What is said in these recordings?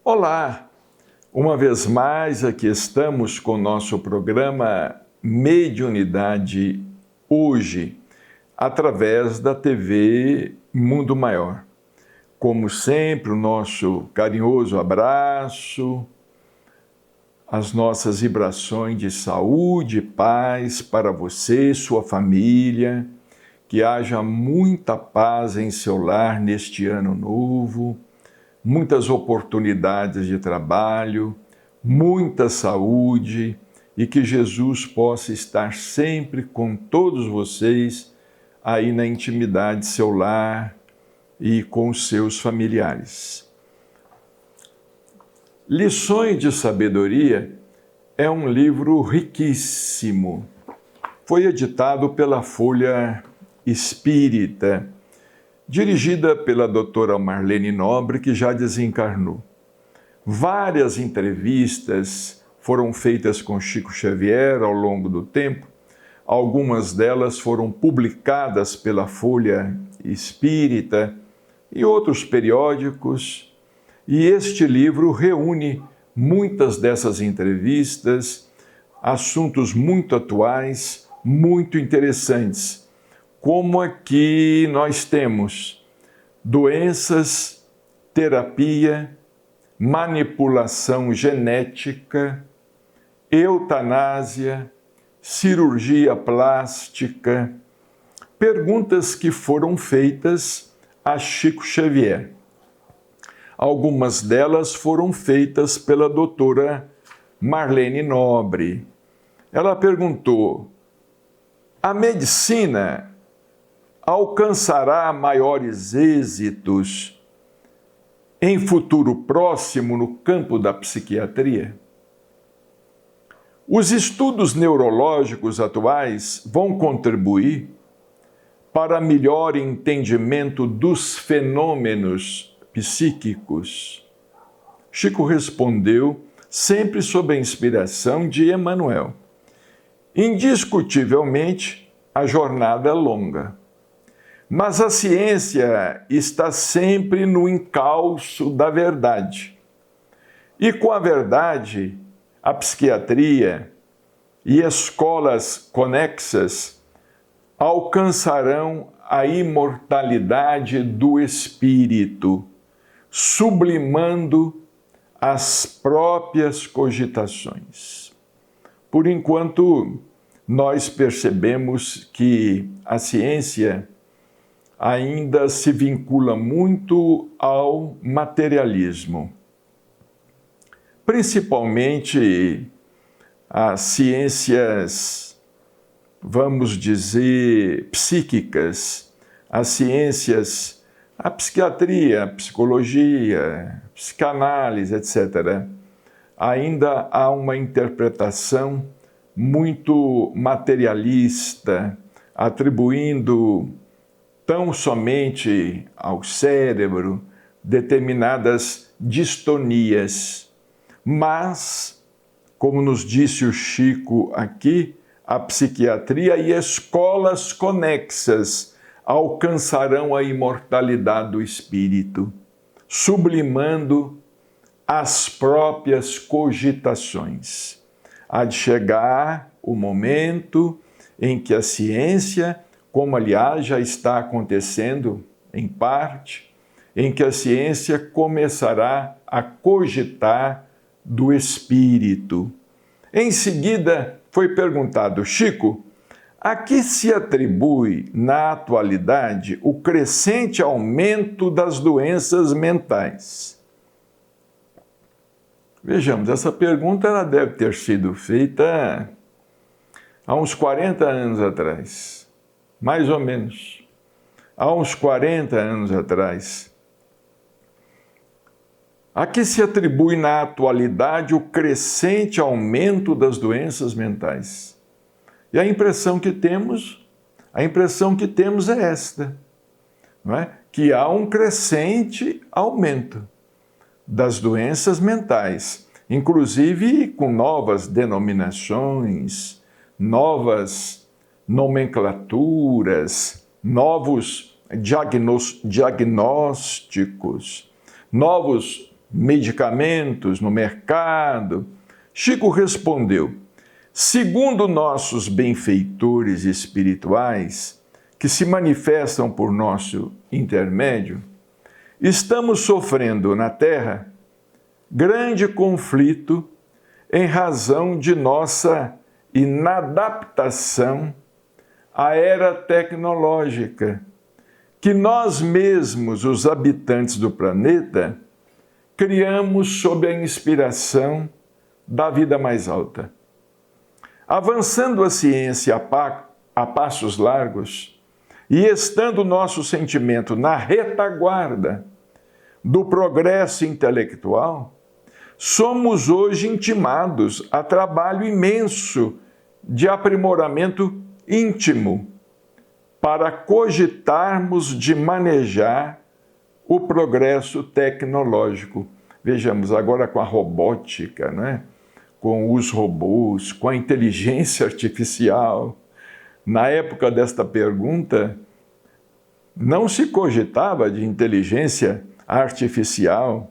Olá! Uma vez mais, aqui estamos com o nosso programa Mediunidade Hoje, através da TV Mundo Maior. Como sempre, o nosso carinhoso abraço, as nossas vibrações de saúde e paz para você, sua família, que haja muita paz em seu lar neste ano novo, muitas oportunidades de trabalho, muita saúde e que Jesus possa estar sempre com todos vocês aí na intimidade de seu lar e com os seus familiares. Lições de Sabedoria é um livro riquíssimo. Foi editado pela Folha Espírita, dirigida pela doutora Marlene Nobre, que já desencarnou. Várias entrevistas foram feitas com Chico Xavier ao longo do tempo. Algumas delas foram publicadas pela Folha Espírita e outros periódicos. E este livro reúne muitas dessas entrevistas, assuntos muito atuais, muito interessantes. Como aqui nós temos doenças, terapia, manipulação genética, eutanásia, cirurgia plástica, perguntas que foram feitas a Chico Xavier. Algumas delas foram feitas pela doutora Marlene Nobre. Ela perguntou: a medicina alcançará maiores êxitos em futuro próximo no campo da psiquiatria? Os estudos neurológicos atuais vão contribuir para melhor entendimento dos fenômenos psíquicos? Chico respondeu, sempre sob a inspiração de Emmanuel: indiscutivelmente, a jornada é longa. Mas a ciência está sempre no encalço da verdade. E com a verdade, a psiquiatria e escolas conexas alcançarão a imortalidade do espírito, sublimando as próprias cogitações. Por enquanto, nós percebemos que a ciência ainda se vincula muito ao materialismo. Principalmente as ciências, vamos dizer, psíquicas, as ciências, a psiquiatria, a psicologia, psicanálise, etc. Ainda há uma interpretação muito materialista, atribuindo tão somente ao cérebro determinadas distonias. Mas, como nos disse o Chico aqui, a psiquiatria e escolas conexas alcançarão a imortalidade do espírito, sublimando as próprias cogitações. Há de chegar o momento em que a ciência, como aliás já está acontecendo em parte, em que a ciência começará a cogitar do espírito. Em seguida, foi perguntado: Chico, a que se atribui na atualidade o crescente aumento das doenças mentais? Vejamos, essa pergunta ela deve ter sido feita há uns 40 anos atrás. Mais ou menos, há uns 40 anos atrás. A que se atribui na atualidade o crescente aumento das doenças mentais? E a impressão que temos é esta, não é? Que há um crescente aumento das doenças mentais, inclusive com novas denominações, novas nomenclaturas, novos diagnósticos, novos medicamentos no mercado. Chico respondeu: segundo nossos benfeitores espirituais, que se manifestam por nosso intermédio, estamos sofrendo na Terra grande conflito em razão de nossa inadaptação à era tecnológica, que nós mesmos, os habitantes do planeta, criamos sob a inspiração da vida mais alta. Avançando a ciência a passos largos e estando nosso sentimento na retaguarda do progresso intelectual, somos hoje intimados a trabalho imenso de aprimoramento íntimo para cogitarmos de manejar o progresso tecnológico. Vejamos, agora com a robótica, né? Com os robôs, com a inteligência artificial. Na época desta pergunta, não se cogitava de inteligência artificial,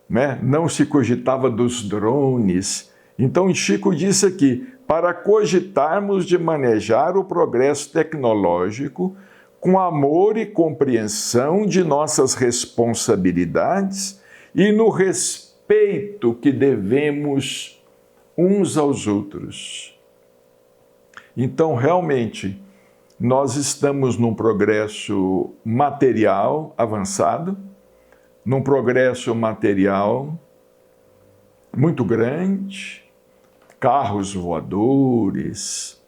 né? Não se cogitava dos drones. Então, Chico disse aqui, para cogitarmos de manejar o progresso tecnológico com amor e compreensão de nossas responsabilidades e no respeito que devemos uns aos outros. Então, realmente, nós estamos num progresso material avançado, num progresso material muito grande, carros voadores,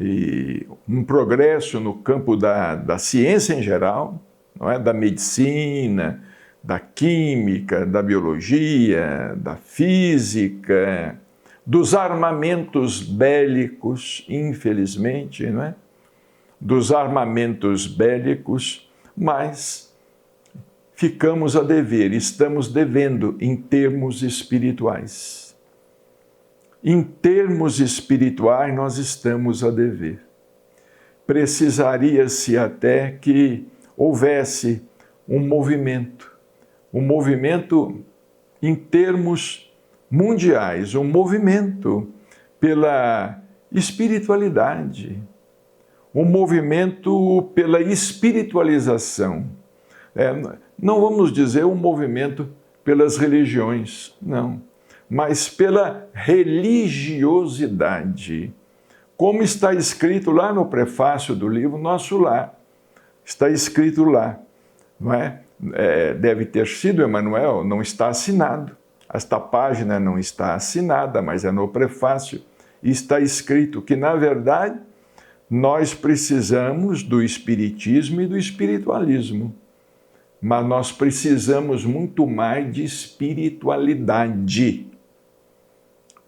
e um progresso no campo da ciência em geral, não é? Da medicina, da química, da biologia, da física, dos armamentos bélicos, infelizmente, não é? Dos armamentos bélicos, mas ficamos a dever, estamos devendo em termos espirituais. Em termos espirituais, nós estamos a dever. Precisaria-se até que houvesse um movimento em termos mundiais, um movimento pela espiritualidade, um movimento pela espiritualização. Não vamos dizer um movimento pelas religiões, não, mas pela religiosidade. Como está escrito lá no prefácio do livro Nosso Lar. Está escrito lá, não é? Deve ter sido, Emmanuel, não está assinado. Esta página não está assinada, mas é no prefácio. E está escrito que, na verdade, nós precisamos do espiritismo e do espiritualismo. Mas nós precisamos muito mais de espiritualidade.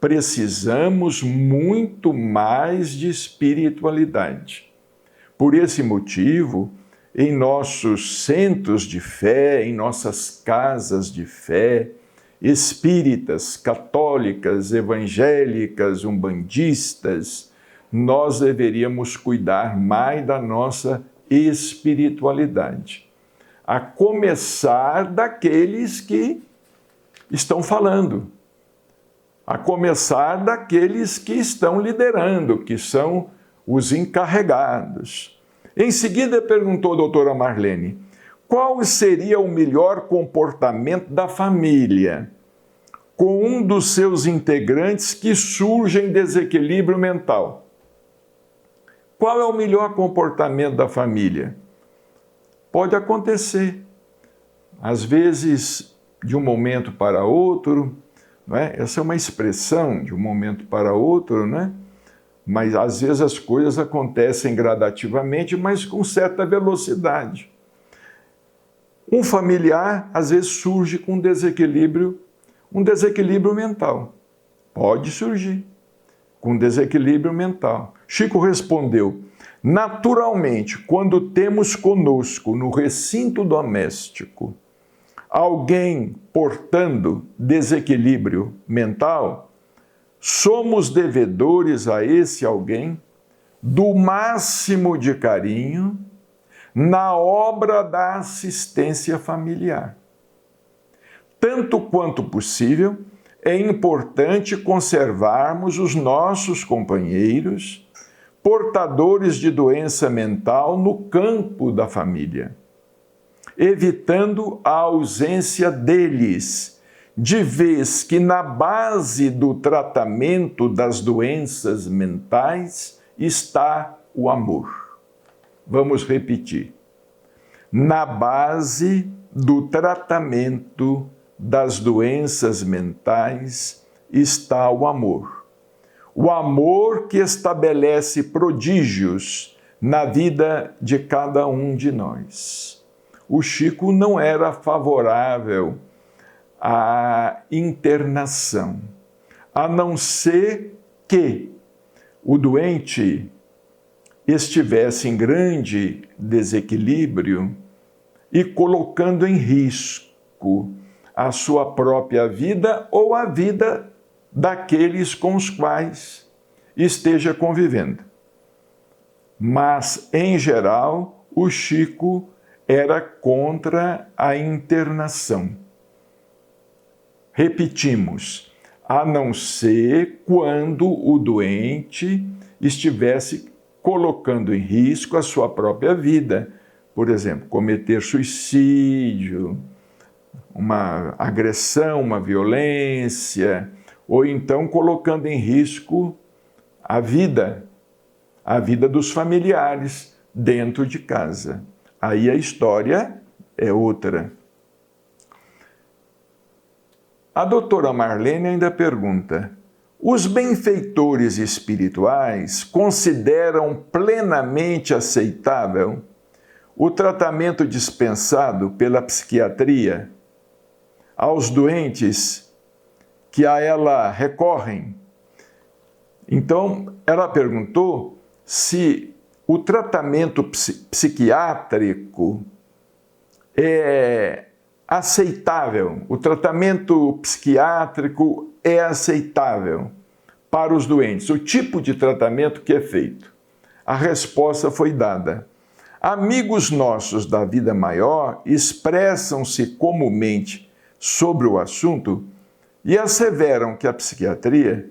Precisamos muito mais de espiritualidade. Por esse motivo, em nossos centros de fé, em nossas casas de fé, espíritas, católicas, evangélicas, umbandistas, nós deveríamos cuidar mais da nossa espiritualidade. A começar daqueles que estão falando, a começar daqueles que estão liderando, que são os encarregados. Em seguida, perguntou a doutora Marlene, qual seria o melhor comportamento da família com um dos seus integrantes que surge em desequilíbrio mental? Qual é o melhor comportamento da família? Pode acontecer, às vezes, de um momento para outro, não é? Essa é uma expressão de um momento para outro, né? Mas às vezes as coisas acontecem gradativamente, mas com certa velocidade. Um familiar, às vezes, surge com um desequilíbrio mental. Pode surgir com desequilíbrio mental. Chico respondeu, naturalmente, quando temos conosco no recinto doméstico alguém portando desequilíbrio mental, somos devedores a esse alguém do máximo de carinho na obra da assistência familiar. tanto quanto possível, é importante conservarmos os nossos companheiros portadores de doença mental no campo da família, evitando a ausência deles, de vez que na base do tratamento das doenças mentais está o amor. Vamos repetir. Na base do tratamento das doenças mentais está o amor. O amor que estabelece prodígios na vida de cada um de nós. O Chico não era favorável à internação, a não ser que o doente estivesse em grande desequilíbrio e colocando em risco a sua própria vida ou a vida daqueles com os quais esteja convivendo. Mas, em geral, o Chico era contra a internação. Repetimos, a não ser quando o doente estivesse colocando em risco a sua própria vida. Por exemplo, cometer suicídio, uma agressão, uma violência, ou então colocando em risco a vida dos familiares dentro de casa. Aí a história é outra. A doutora Marlene ainda pergunta: os benfeitores espirituais consideram plenamente aceitável o tratamento dispensado pela psiquiatria aos doentes que a ela recorrem? Então, ela perguntou se o tratamento psiquiátrico é aceitável, o tratamento psiquiátrico é aceitável para os doentes, o tipo de tratamento que é feito. A resposta foi dada. Amigos nossos da vida maior expressam-se comumente sobre o assunto e asseveram que a psiquiatria,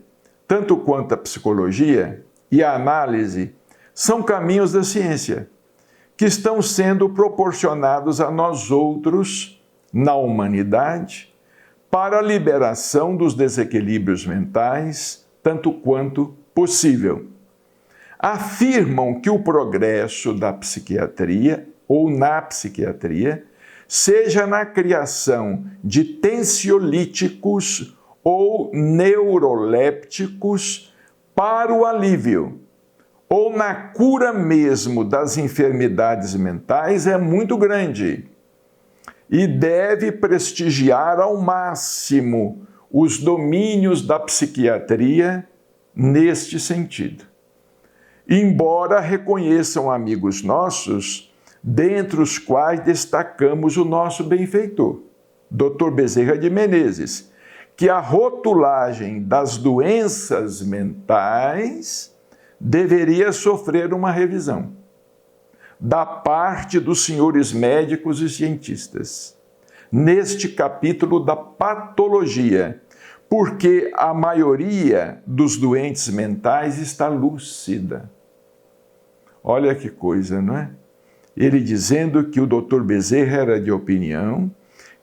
tanto quanto a psicologia e a análise, são caminhos da ciência que estão sendo proporcionados a nós outros na humanidade para a liberação dos desequilíbrios mentais, tanto quanto possível. Afirmam que o progresso da psiquiatria ou na psiquiatria seja na criação de tensiolíticos ou neurolépticos para o alívio, ou na cura mesmo das enfermidades mentais, é muito grande e deve prestigiar ao máximo os domínios da psiquiatria neste sentido. Embora reconheçam amigos nossos, dentre os quais destacamos o nosso benfeitor, Dr. Bezerra de Menezes, que a rotulagem das doenças mentais deveria sofrer uma revisão da parte dos senhores médicos e cientistas, neste capítulo da patologia, porque a maioria dos doentes mentais está lúcida. Olha que coisa, não é? Ele dizendo que o Dr. Bezerra era de opinião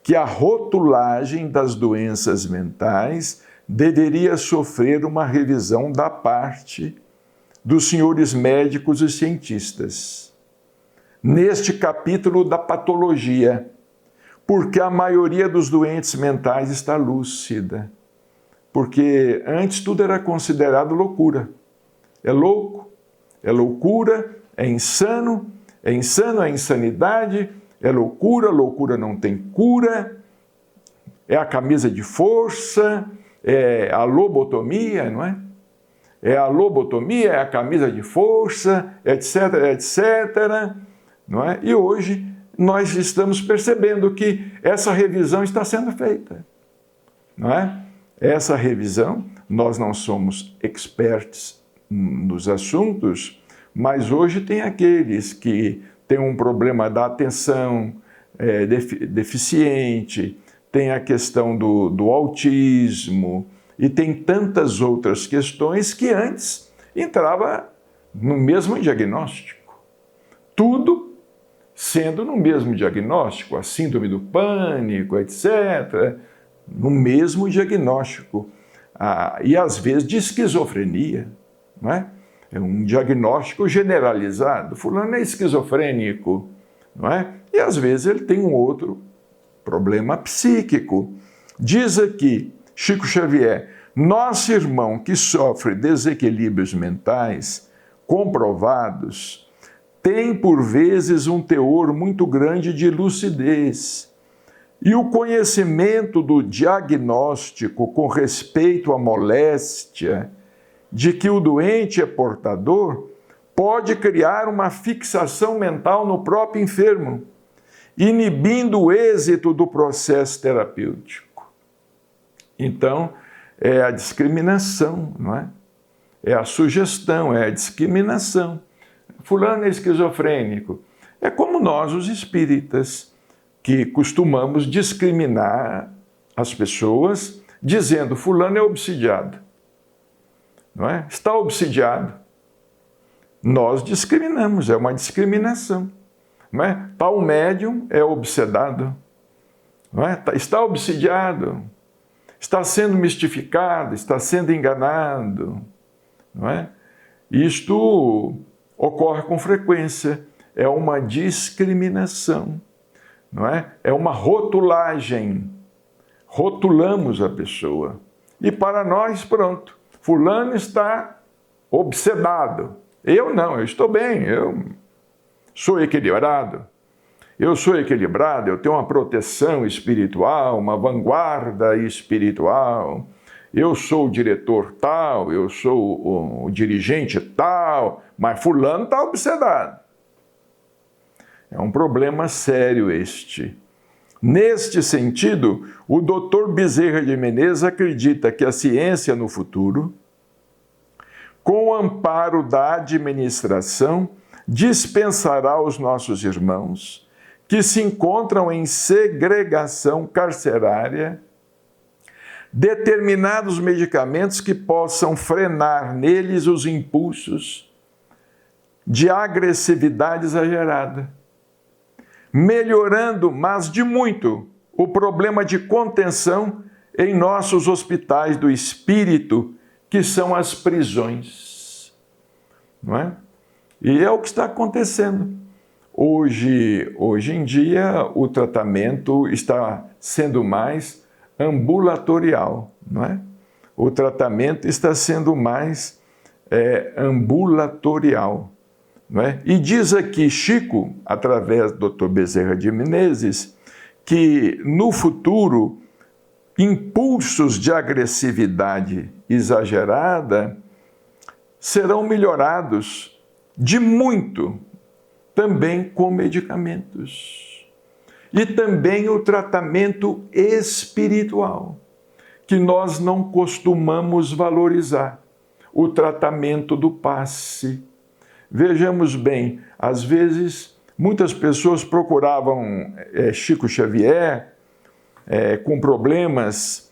que a rotulagem das doenças mentais deveria sofrer uma revisão da parte dos senhores médicos e cientistas, neste capítulo da patologia, porque a maioria dos doentes mentais está lúcida. Porque antes tudo era considerado loucura. É louco, é loucura, é insano, é insanidade, é loucura, loucura não tem cura, é a camisa de força, é a lobotomia, não é? É a lobotomia, é a camisa de força, etc, etc, não é? E hoje nós estamos percebendo que essa revisão está sendo feita, não é? Essa revisão, nós não somos experts nos assuntos, mas hoje tem aqueles que têm um problema da atenção deficiente, tem a questão do autismo e tem tantas outras questões que antes entrava no mesmo diagnóstico. Tudo sendo no mesmo diagnóstico, a síndrome do pânico, etc., no mesmo diagnóstico. E às vezes de esquizofrenia, não é? É um diagnóstico generalizado. Fulano é esquizofrênico, não é? E às vezes ele tem um outro problema psíquico. Diz aqui Chico Xavier: nosso irmão que sofre desequilíbrios mentais comprovados tem por vezes um teor muito grande de lucidez. E o conhecimento do diagnóstico com respeito à moléstia de que o doente é portador pode criar uma fixação mental no próprio enfermo, inibindo o êxito do processo terapêutico. Então, é a discriminação, não é? É a sugestão, é a discriminação. Fulano é esquizofrênico. É como nós, os espíritas, que costumamos discriminar as pessoas dizendo fulano é obsidiado. Não é? Está obsidiado. Nós discriminamos, é uma discriminação. Não é? Tal médium é obsedado. Não é? Está obsidiado. Está sendo mistificado, está sendo enganado. Não é? Isto ocorre com frequência. É uma discriminação. Não é? É uma rotulagem. Rotulamos a pessoa. E para nós, pronto. Fulano está obsedado. Eu não, eu estou bem, eu sou equilibrado. Eu sou equilibrado, eu tenho uma proteção espiritual, uma vanguarda espiritual. Eu sou o diretor tal, eu sou o dirigente tal, mas fulano está obsedado. É um problema sério este. Neste sentido, o Dr. Bezerra de Menezes acredita que a ciência no futuro, com o amparo da administração, dispensará aos nossos irmãos que se encontram em segregação carcerária determinados medicamentos que possam frenar neles os impulsos de agressividade exagerada, melhorando, mas de muito, o problema de contenção em nossos hospitais do espírito, que são as prisões. Não é? E é o que está acontecendo. Hoje em dia, o tratamento está sendo mais ambulatorial, não é? O tratamento está sendo mais ambulatorial. Não é? E diz aqui Chico, através do Dr. Bezerra de Menezes, que no futuro, impulsos de agressividade exagerada serão melhorados de muito, também com medicamentos. E também o tratamento espiritual, que nós não costumamos valorizar, o tratamento do passe. Vejamos bem, às vezes muitas pessoas procuravam Chico Xavier com problemas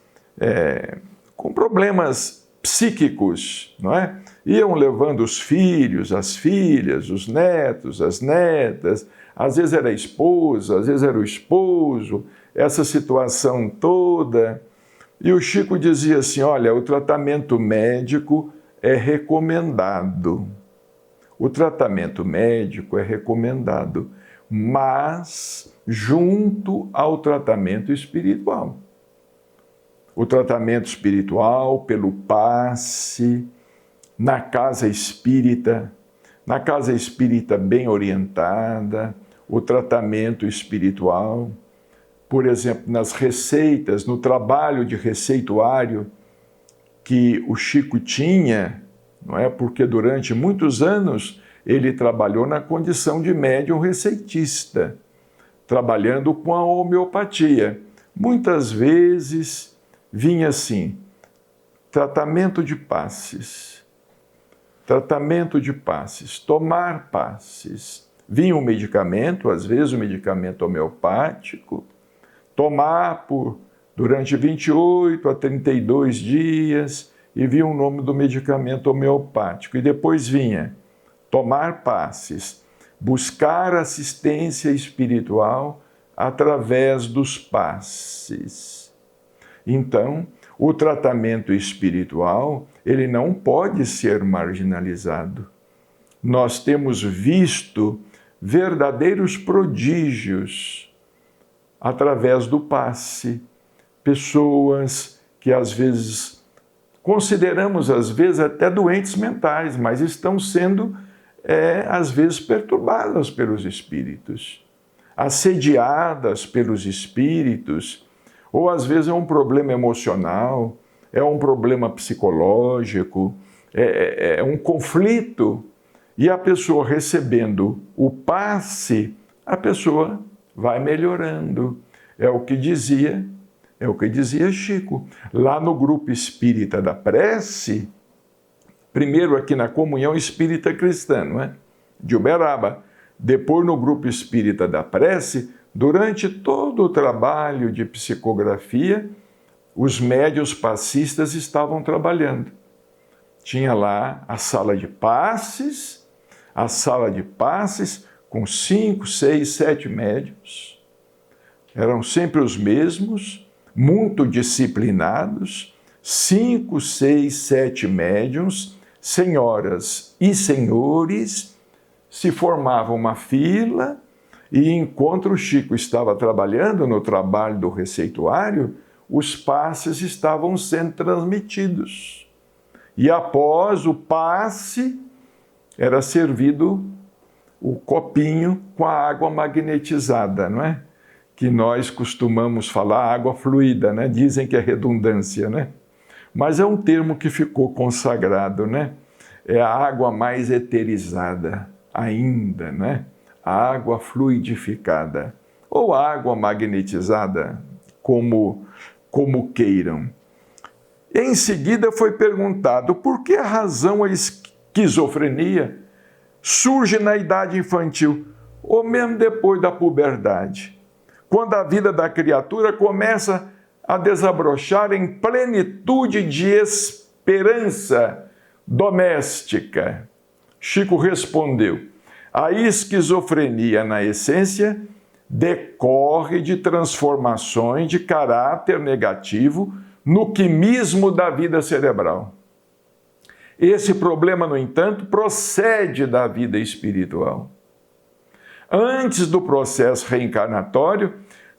psíquicos, não é? Iam levando os filhos, as filhas, os netos, as netas, às vezes era a esposa, às vezes era o esposo, essa situação toda. E o Chico dizia assim, olha, o tratamento médico é recomendado. O tratamento médico é recomendado, mas junto ao tratamento espiritual. O tratamento espiritual pelo passe, na casa espírita bem orientada, o tratamento espiritual, por exemplo, nas receitas, no trabalho de receituário que o Chico tinha, não é? Porque durante muitos anos ele trabalhou na condição de médium receitista, trabalhando com a homeopatia. Muitas vezes vinha assim, tratamento de passes, tomar passes. Vinha um medicamento, às vezes um medicamento homeopático, tomar por durante 28 a 32 dias e vinha o nome do medicamento homeopático. E depois vinha tomar passes, buscar assistência espiritual através dos passes. Então, o tratamento espiritual, ele não pode ser marginalizado. Nós temos visto verdadeiros prodígios através do passe. Pessoas que às vezes consideramos até doentes mentais, mas estão sendo às vezes perturbadas pelos espíritos, assediadas pelos espíritos, ou às vezes é um problema emocional, é um problema psicológico, é um conflito. E a pessoa recebendo o passe, a pessoa vai melhorando. É o que dizia Chico. Lá no grupo espírita da prece, primeiro aqui na Comunhão Espírita Cristã, não é? De Uberaba. Depois no grupo espírita da prece, durante todo o trabalho de psicografia, os médiuns passistas estavam trabalhando. Tinha lá a sala de passes com 5, 6, 7 médiuns. Eram sempre os mesmos, muito disciplinados, 5, 6, 7 médiuns, senhoras e senhores, se formava uma fila e enquanto o Chico estava trabalhando no trabalho do receituário, os passes estavam sendo transmitidos. E após o passe, era servido o copinho com a água magnetizada, não é? Que nós costumamos falar água fluida, né? Dizem que é redundância, né? Mas é um termo que ficou consagrado, né? É a água mais eterizada ainda, né? A água fluidificada, ou água magnetizada, como queiram. Em seguida foi perguntado por que a razão a esquizofrenia surge na idade infantil, ou mesmo depois da puberdade, quando a vida da criatura começa a desabrochar em plenitude de esperança doméstica. Chico respondeu: a esquizofrenia, na essência, decorre de transformações de caráter negativo no quimismo da vida cerebral. Esse problema, no entanto, procede da vida espiritual. Antes do processo reencarnatório,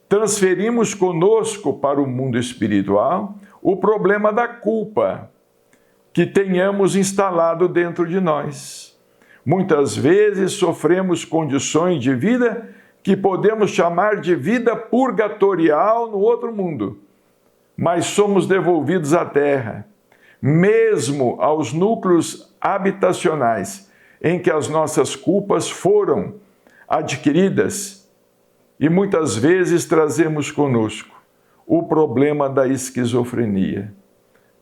transferimos conosco para o mundo espiritual o problema da culpa que tenhamos instalado dentro de nós. Muitas vezes sofremos condições de vida que podemos chamar de vida purgatorial no outro mundo, mas somos devolvidos à Terra, mesmo aos núcleos habitacionais em que as nossas culpas foram adquiridas, e muitas vezes trazemos conosco o problema da esquizofrenia.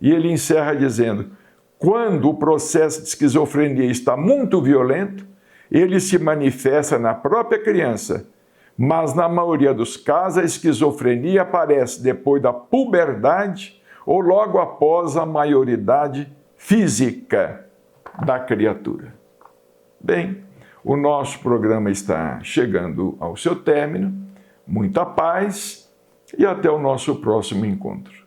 E ele encerra dizendo: quando o processo de esquizofrenia está muito violento, ele se manifesta na própria criança, mas na maioria dos casos a esquizofrenia aparece depois da puberdade ou logo após a maioridade física da criatura. Bem, o nosso programa está chegando ao seu término. Muita paz e até o nosso próximo encontro.